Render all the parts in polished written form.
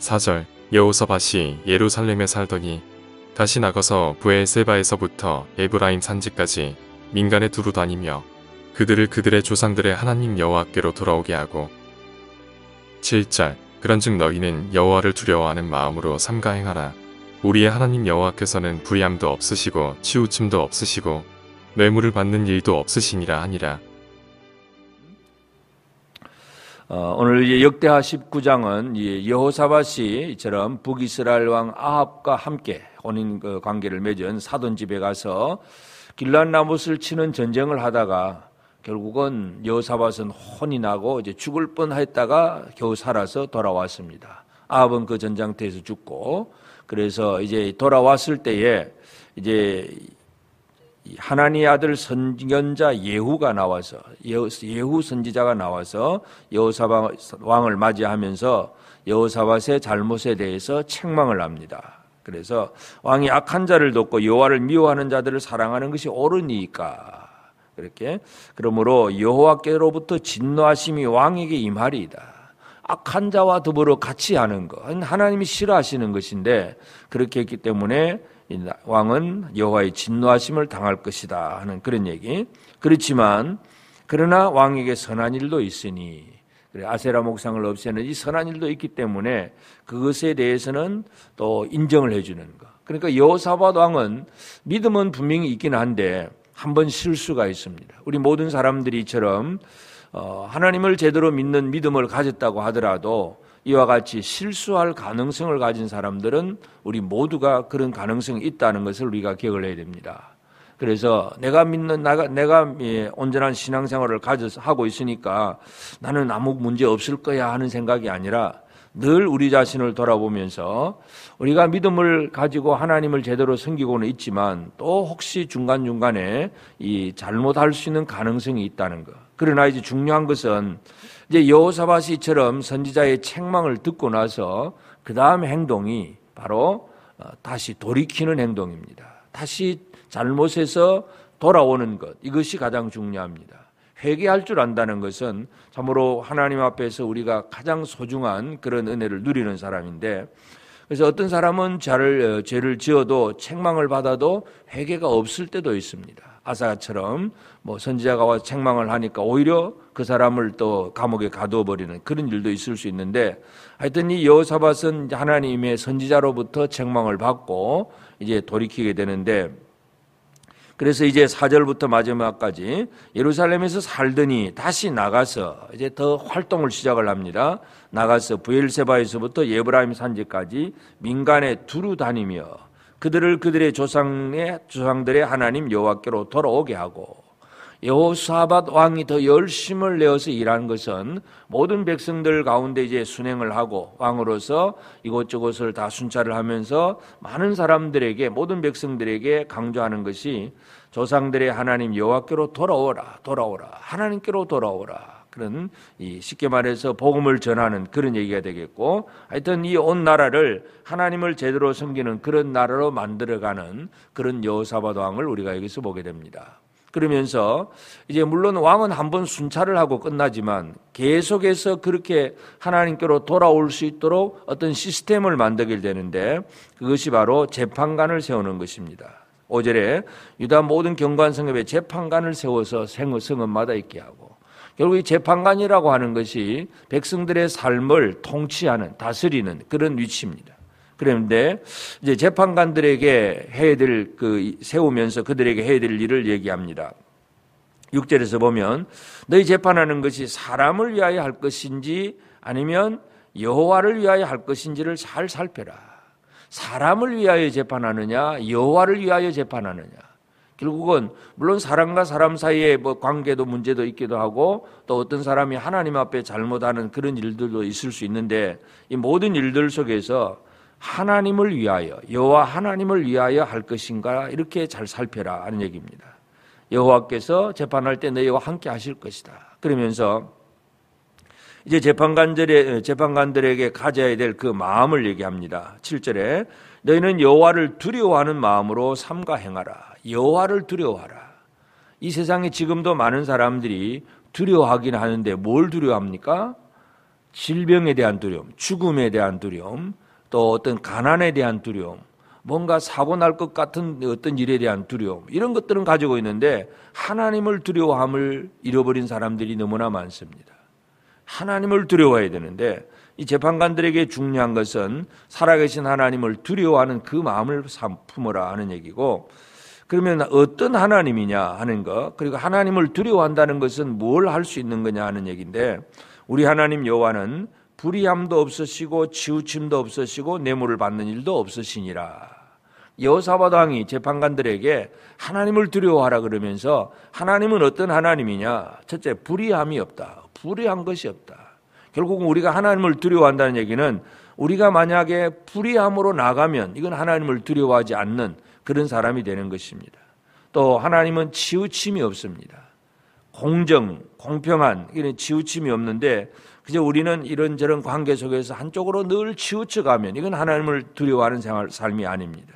4절 여호사밧이 예루살렘에 살더니 다시 나가서 브엘세바에서부터 에브라임 산지까지 민간에 두루 다니며 그들을 그들의 조상들의 하나님 여호와께로 돌아오게 하고 7절 그런즉 너희는 여호와를 두려워하는 마음으로 삼가 행하라. 우리의 하나님 여호와께서는 불의함도 없으시고 치우침도 없으시고 뇌물을 받는 일도 없으시니라 하니라. 오늘 역대하 19장은 여호사밧이 이처럼 북이스라엘 왕 아합과 함께 혼인 관계를 맺은 사돈 집에 가서 길랏라못을 치는 전쟁을 하다가 결국은 여호사밧은 혼인하고 이제 죽을 뻔했다가 겨우 살아서 돌아왔습니다. 아합은 그 전장터에서 죽고, 그래서 이제 돌아왔을 때에 이제 하나님의 아들 선견자 예후가 나와서 예후 선지자가 나와서 여호사밧 왕을 맞이하면서 여호사밧의 잘못에 대해서 책망을 합니다. 그래서 왕이 악한 자를 돕고 여호와를 미워하는 자들을 사랑하는 것이 옳으니까 그렇게 그러므로 여호와께로부터 진노하심이 왕에게 임하리이다. 악한 자와 더불어 같이 하는 것 하나님이 싫어하시는 것인데 그렇게 했기 때문에 왕은 여호와의 진노하심을 당할 것이다 하는 그런 얘기. 그렇지만 그러나 왕에게 선한 일도 있으니 아세라 목상을 없애는 이 선한 일도 있기 때문에 그것에 대해서는 또 인정을 해주는 것. 그러니까 여호사밧 왕은 믿음은 분명히 있긴 한데 한번 실수가 있습니다. 우리 모든 사람들이처럼 하나님을 제대로 믿는 믿음을 가졌다고 하더라도 이와 같이 실수할 가능성을 가진 사람들은 우리 모두가 그런 가능성이 있다는 것을 우리가 기억을 해야 됩니다. 그래서 내가 온전한 신앙생활을 하고 있으니까 나는 아무 문제 없을 거야 하는 생각이 아니라 늘 우리 자신을 돌아보면서 우리가 믿음을 가지고 하나님을 제대로 섬기고는 있지만 또 혹시 중간중간에 이 잘못할 수 있는 가능성이 있다는 것. 그러나 이제 중요한 것은 이제 여호사밧이처럼 선지자의 책망을 듣고 나서 그 다음 행동이 바로 다시 돌이키는 행동입니다. 다시 잘못에서 돌아오는 것, 이것이 가장 중요합니다. 회개할 줄 안다는 것은 참으로 하나님 앞에서 우리가 가장 소중한 그런 은혜를 누리는 사람인데, 그래서 어떤 사람은 죄를 지어도 책망을 받아도 회개가 없을 때도 있습니다. 아사처럼 선지자가 와서 책망을 하니까 오히려 그 사람을 또 감옥에 가두어버리는 그런 일도 있을 수 있는데, 하여튼 이 여호사밧은 하나님의 선지자로부터 책망을 받고 이제 돌이키게 되는데, 그래서 이제 4절부터 마지막까지 예루살렘에서 살더니 다시 나가서 이제 더 활동을 시작을 합니다. 나가서 브엘세바에서부터 에브라임 산지까지 민간에 두루 다니며 그들을 그들의 조상들의 하나님 여호와께로 돌아오게 하고, 여호사밧 왕이 더 열심을 내어서 일하는 것은 모든 백성들 가운데 이제 순행을 하고 왕으로서 이곳저곳을 다 순찰을 하면서 많은 사람들에게, 모든 백성들에게 강조하는 것이 조상들의 하나님 여호와께로 돌아오라, 하나님께로 돌아오라. 그런 쉽게 말해서 복음을 전하는 그런 얘기가 되겠고, 하여튼 이 온 나라를 하나님을 제대로 섬기는 그런 나라로 만들어가는 그런 여호사밧 왕을 우리가 여기서 보게 됩니다. 그러면서 이제 물론 왕은 한번 순찰을 하고 끝나지만 계속해서 그렇게 하나님께로 돌아올 수 있도록 어떤 시스템을 만들게 되는데, 그것이 바로 재판관을 세우는 것입니다. 5절에 유다 모든 경관성읍에 재판관을 세워서 성읍마다 있게 하고, 결국 이 재판관이라고 하는 것이 백성들의 삶을 통치하는, 다스리는 그런 위치입니다. 그런데 이제 재판관들에게 해야 될 세우면서 그들에게 해야 될 일을 얘기합니다. 6절에서 보면 너희 재판하는 것이 사람을 위하여 할 것인지 아니면 여호와를 위하여 할 것인지를 잘 살펴라. 사람을 위하여 재판하느냐, 여호와를 위하여 재판하느냐. 결국은 물론 사람과 사람 사이에 관계도 문제도 있기도 하고, 또 어떤 사람이 하나님 앞에 잘못하는 그런 일들도 있을 수 있는데, 이 모든 일들 속에서 하나님을 위하여, 여호와 하나님을 위하여 할 것인가, 이렇게 잘 살펴라 하는 얘기입니다. 여호와께서 재판할 때 너희와 함께 하실 것이다. 그러면서 이제 재판관들에게 가져야 될 그 마음을 얘기합니다. 7절에 너희는 여호와를 두려워하는 마음으로 삼가 행하라. 여호와를 두려워하라. 이 세상에 지금도 많은 사람들이 두려워하긴 하는데 뭘 두려워합니까? 질병에 대한 두려움, 죽음에 대한 두려움, 또 어떤 가난에 대한 두려움, 뭔가 사고 날 것 같은 어떤 일에 대한 두려움, 이런 것들은 가지고 있는데 하나님을 두려워함을 잃어버린 사람들이 너무나 많습니다. 하나님을 두려워해야 되는데 이 재판관들에게 중요한 것은 살아계신 하나님을 두려워하는 그 마음을 품어라 하는 얘기고, 그러면 어떤 하나님이냐 하는 것, 그리고 하나님을 두려워한다는 것은 뭘 할 수 있는 거냐 하는 얘기인데, 우리 하나님 여호와는 불의함도 없으시고 치우침도 없으시고 뇌물을 받는 일도 없으시니라. 여호사밧 왕이 재판관들에게 하나님을 두려워하라 그러면서 하나님은 어떤 하나님이냐? 첫째, 불의함이 없다. 불의한 것이 없다. 결국은 우리가 하나님을 두려워한다는 얘기는 우리가 만약에 불의함으로 나가면 이건 하나님을 두려워하지 않는 그런 사람이 되는 것입니다. 또 하나님은 치우침이 없습니다. 공정, 공평한 이런 치우침이 없는데 그저 우리는 이런저런 관계 속에서 한쪽으로 늘 치우쳐가면 이건 하나님을 두려워하는 삶이 아닙니다.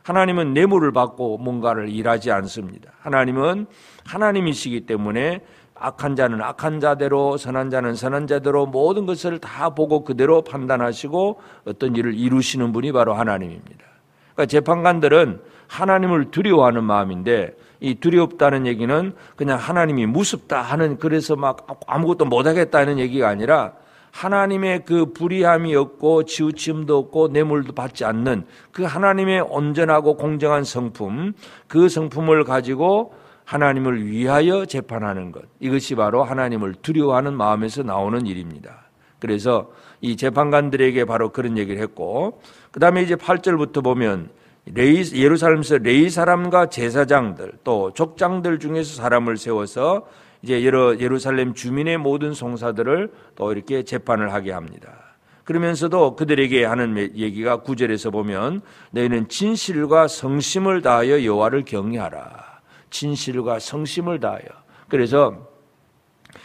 하나님은 뇌물을 받고 뭔가를 일하지 않습니다. 하나님은 하나님이시기 때문에 악한 자는 악한 자대로, 선한 자는 선한 자대로 모든 것을 다 보고 그대로 판단하시고 어떤 일을 이루시는 분이 바로 하나님입니다. 그러니까 재판관들은 하나님을 두려워하는 마음인데, 이 두렵다는 얘기는 그냥 하나님이 무섭다 하는, 그래서 막 아무것도 못하겠다는 얘기가 아니라 하나님의 그 불의함이 없고 치우침도 없고 뇌물도 받지 않는 그 하나님의 온전하고 공정한 성품, 그 성품을 가지고 하나님을 위하여 재판하는 것, 이것이 바로 하나님을 두려워하는 마음에서 나오는 일입니다. 그래서 이 재판관들에게 바로 그런 얘기를 했고, 그 다음에 이제 8절부터 보면 예루살렘에서 레위 사람과 제사장들 또 족장들 중에서 사람을 세워서 이제 예루살렘 주민의 모든 송사들을 또 이렇게 재판을 하게 합니다. 그러면서도 그들에게 하는 얘기가 9절에서 보면 너희는 진실과 성심을 다하여 여호와를 경외하라. 진실과 성심을 다하여. 그래서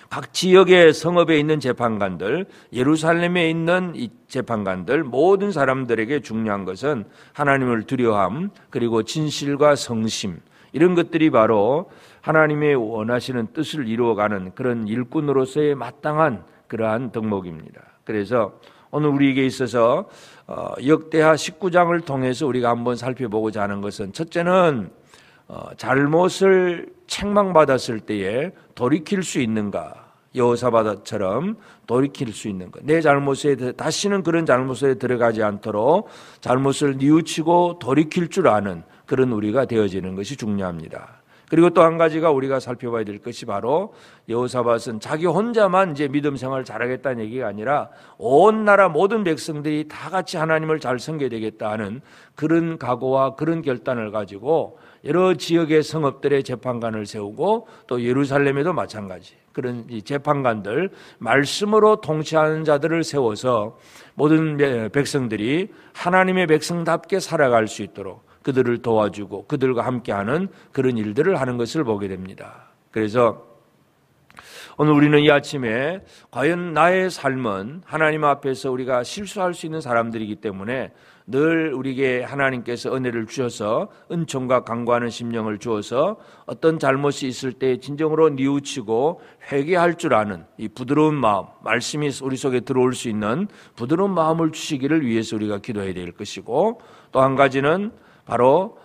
각 지역의 성읍에 있는 재판관들, 예루살렘에 있는 이 재판관들, 모든 사람들에게 중요한 것은 하나님을 두려워함, 그리고 진실과 성심, 이런 것들이 바로 하나님의 원하시는 뜻을 이루어가는 그런 일꾼으로서의 마땅한 그러한 덕목입니다. 그래서 오늘 우리에게 있어서 역대하 19장을 통해서 우리가 한번 살펴보고자 하는 것은, 첫째는 잘못을 책망받았을 때에 돌이킬 수 있는가, 여호사밧처럼 돌이킬 수 있는 것, 내 잘못에 다시는 그런 잘못에 들어가지 않도록 잘못을 뉘우치고 돌이킬 줄 아는 그런 우리가 되어지는 것이 중요합니다. 그리고 또 한 가지가 우리가 살펴봐야 될 것이 바로 여호사밧은 자기 혼자만 이제 믿음 생활을 잘하겠다는 얘기가 아니라 온 나라 모든 백성들이 다 같이 하나님을 잘 섬겨야 되겠다 하는 그런 각오와 그런 결단을 가지고 여러 지역의 성읍들의 재판관을 세우고, 또 예루살렘에도 마찬가지 그런 이 재판관들, 말씀으로 통치하는 자들을 세워서 모든 백성들이 하나님의 백성답게 살아갈 수 있도록 그들을 도와주고 그들과 함께하는 그런 일들을 하는 것을 보게 됩니다. 그래서 오늘 우리는 이 아침에 과연 나의 삶은 하나님 앞에서 우리가 실수할 수 있는 사람들이기 때문에 늘 우리에게 하나님께서 은혜를 주셔서 은총과 간구하는 심령을 주어서 어떤 잘못이 있을 때 진정으로 뉘우치고 회개할 줄 아는 이 부드러운 마음, 말씀이 우리 속에 들어올 수 있는 부드러운 마음을 주시기를 위해서 우리가 기도해야 될 것이고, 또 한 가지는 바로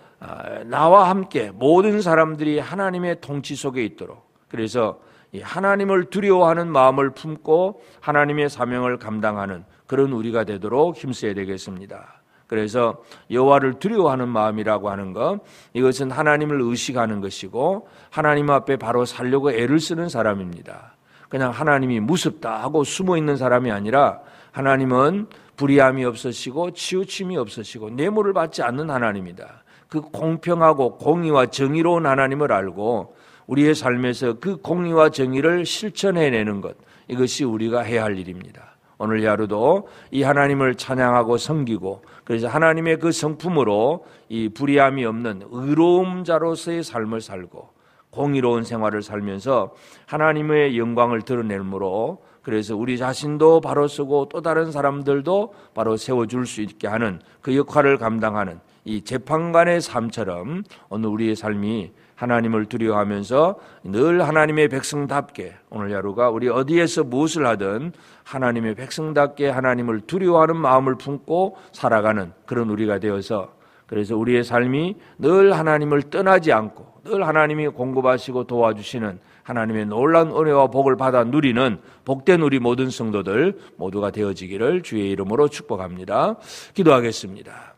나와 함께 모든 사람들이 하나님의 통치 속에 있도록, 그래서 하나님을 두려워하는 마음을 품고 하나님의 사명을 감당하는 그런 우리가 되도록 힘써야 되겠습니다. 그래서 여호와를 두려워하는 마음이라고 하는 것, 이것은 하나님을 의식하는 것이고 하나님 앞에 바로 살려고 애를 쓰는 사람입니다. 그냥 하나님이 무섭다 하고 숨어 있는 사람이 아니라, 하나님은 불의함이 없으시고 치우침이 없으시고 뇌물을 받지 않는 하나님이다. 그 공평하고 공의와 정의로운 하나님을 알고 우리의 삶에서 그 공의와 정의를 실천해내는 것, 이것이 우리가 해야 할 일입니다. 오늘 하루도 이 하나님을 찬양하고 섬기고, 그래서 하나님의 그 성품으로 이 불의함이 없는 의로운 자로서의 삶을 살고 공의로운 생활을 살면서 하나님의 영광을 드러내므로, 그래서 우리 자신도 바로 서고 또 다른 사람들도 바로 세워줄 수 있게 하는 그 역할을 감당하는 이 재판관의 삶처럼 오늘 우리의 삶이 하나님을 두려워하면서 늘 하나님의 백성답게 오늘 하루가 우리 어디에서 무엇을 하든 하나님의 백성답게 하나님을 두려워하는 마음을 품고 살아가는 그런 우리가 되어서 그래서 우리의 삶이 늘 하나님을 떠나지 않고 늘 하나님이 공급하시고 도와주시는 하나님의 놀라운 은혜와 복을 받아 누리는 복된 우리 모든 성도들 모두가 되어지기를 주의 이름으로 축복합니다. 기도하겠습니다.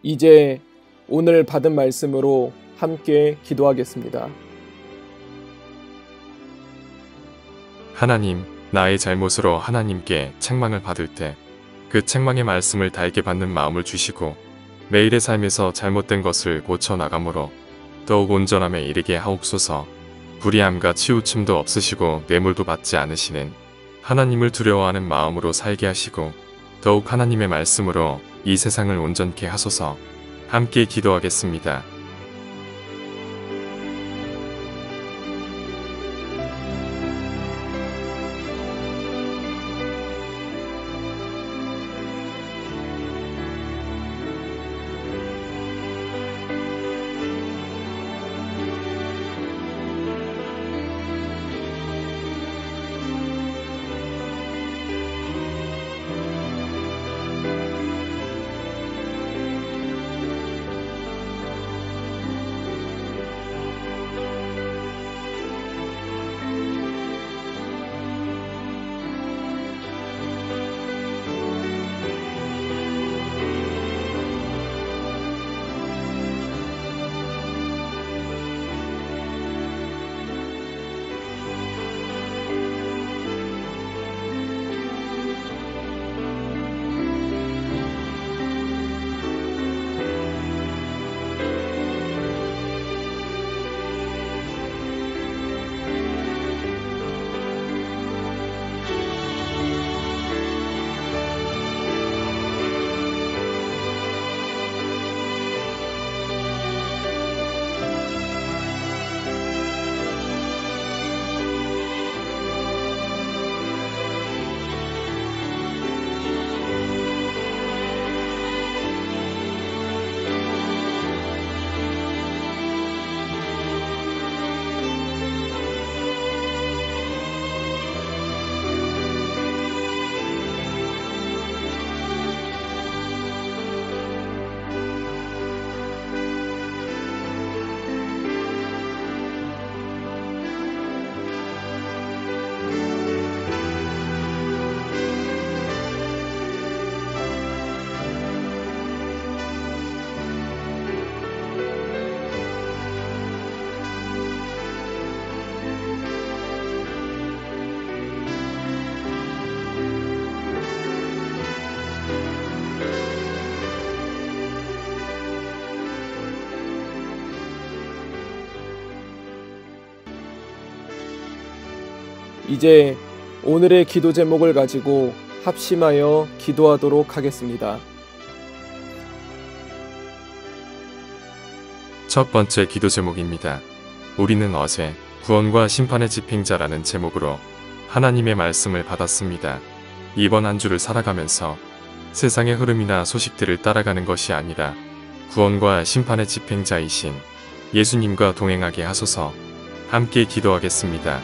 이제 오늘 받은 말씀으로 함께 기도하겠습니다. 하나님, 나의 잘못으로 하나님께 책망을 받을 때 그 책망의 말씀을 달게 받는 마음을 주시고 매일의 삶에서 잘못된 것을 고쳐 나감으로 더욱 온전함에 이르게 하옵소서. 불의함과 치우침도 없으시고 뇌물도 받지 않으시는 하나님을 두려워하는 마음으로 살게 하시고 더욱 하나님의 말씀으로 이 세상을 온전케 하소서. 함께 기도하겠습니다. 이제 오늘의 기도 제목을 가지고 합심하여 기도하도록 하겠습니다. 첫 번째 기도 제목입니다. 우리는 어제 구원과 심판의 집행자라는 제목으로 하나님의 말씀을 받았습니다. 이번 한 주를 살아가면서 세상의 흐름이나 소식들을 따라가는 것이 아니라 구원과 심판의 집행자이신 예수님과 동행하게 하소서. 함께 기도하겠습니다.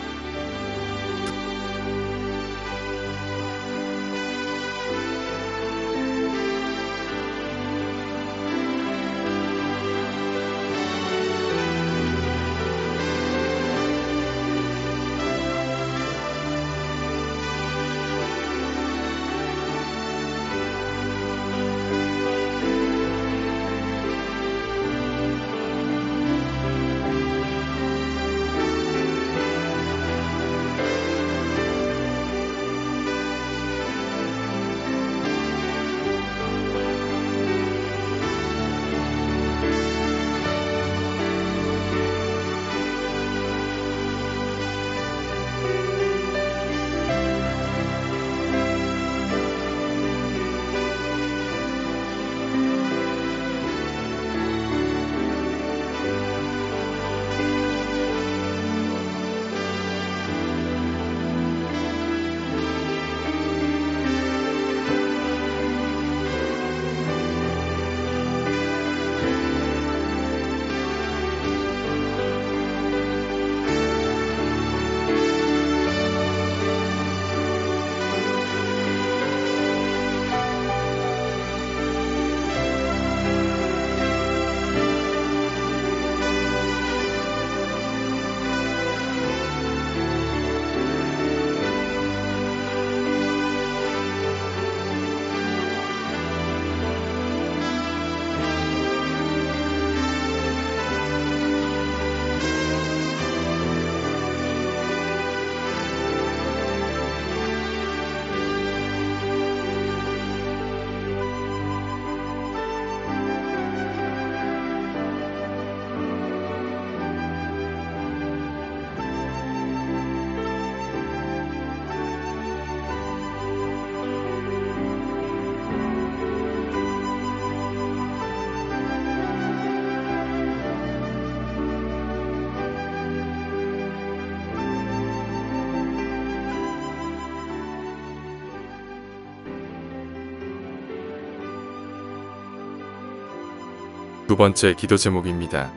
두 번째 기도 제목입니다.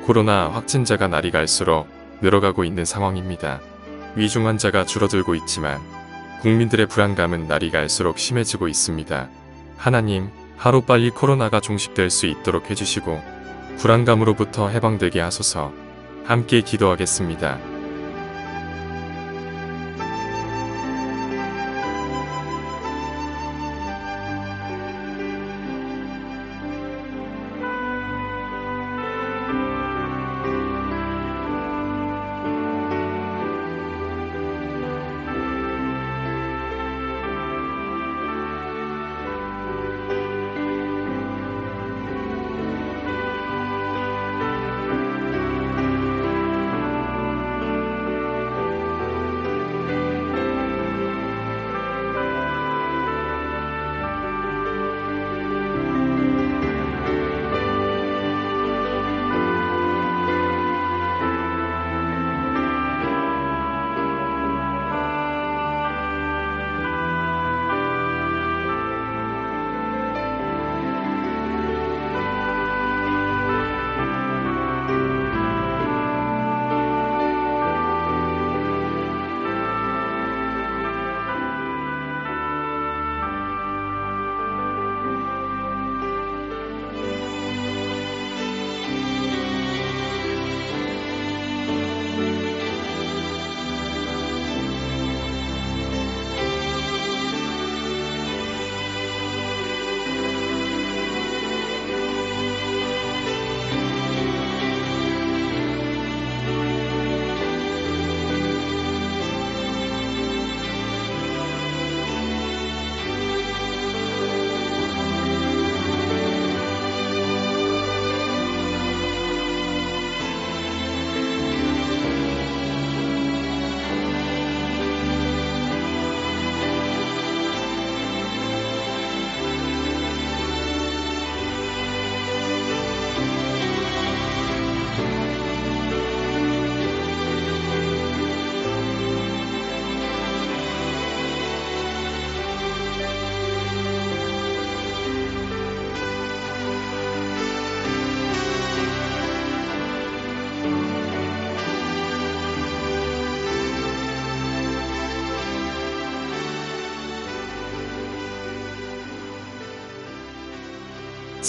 코로나 확진자가 날이 갈수록 늘어가고 있는 상황입니다. 위중 환자가 줄어들고 있지만 국민들의 불안감은 날이 갈수록 심해지고 있습니다. 하나님, 하루빨리 코로나가 종식될 수 있도록 해주시고 불안감으로부터 해방되게 하소서. 함께 기도하겠습니다.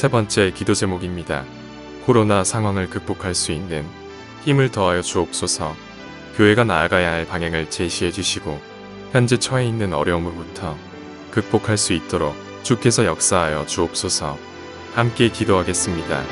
세 번째 기도 제목입니다. 코로나 상황을 극복할 수 있는 힘을 더하여 주옵소서. 교회가 나아가야 할 방향을 제시해 주시고 현재 처해 있는 어려움으로부터 극복할 수 있도록 주께서 역사하여 주옵소서. 함께 기도하겠습니다.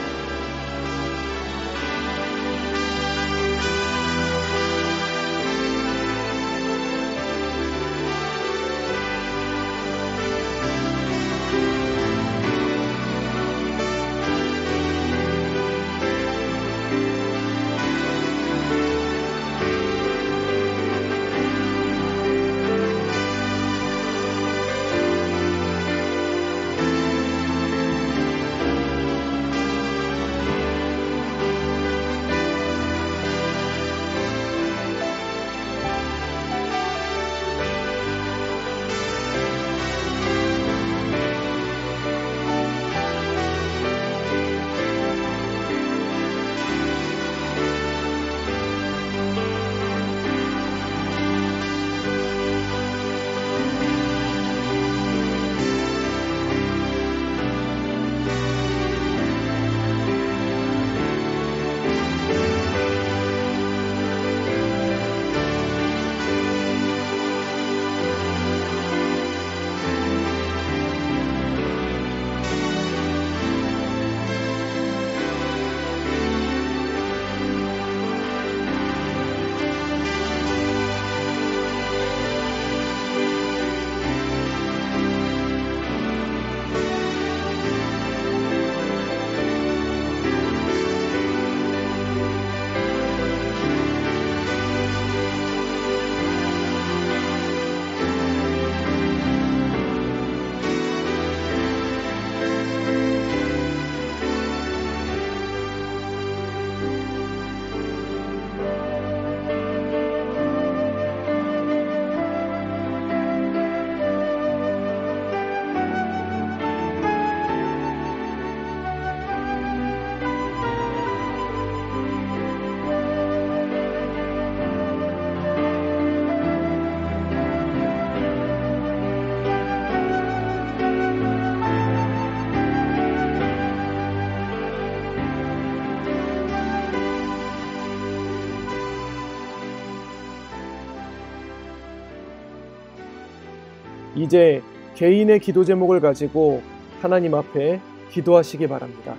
이제 개인의 기도 제목을 가지고 하나님 앞에 기도하시기 바랍니다.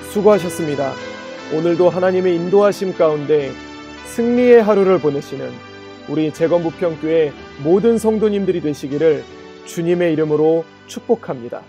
수고하셨습니다. 오늘도 하나님의 인도하심 가운데 승리의 하루를 보내시는 우리 재건부평교회 모든 성도님들이 되시기를 주님의 이름으로 축복합니다.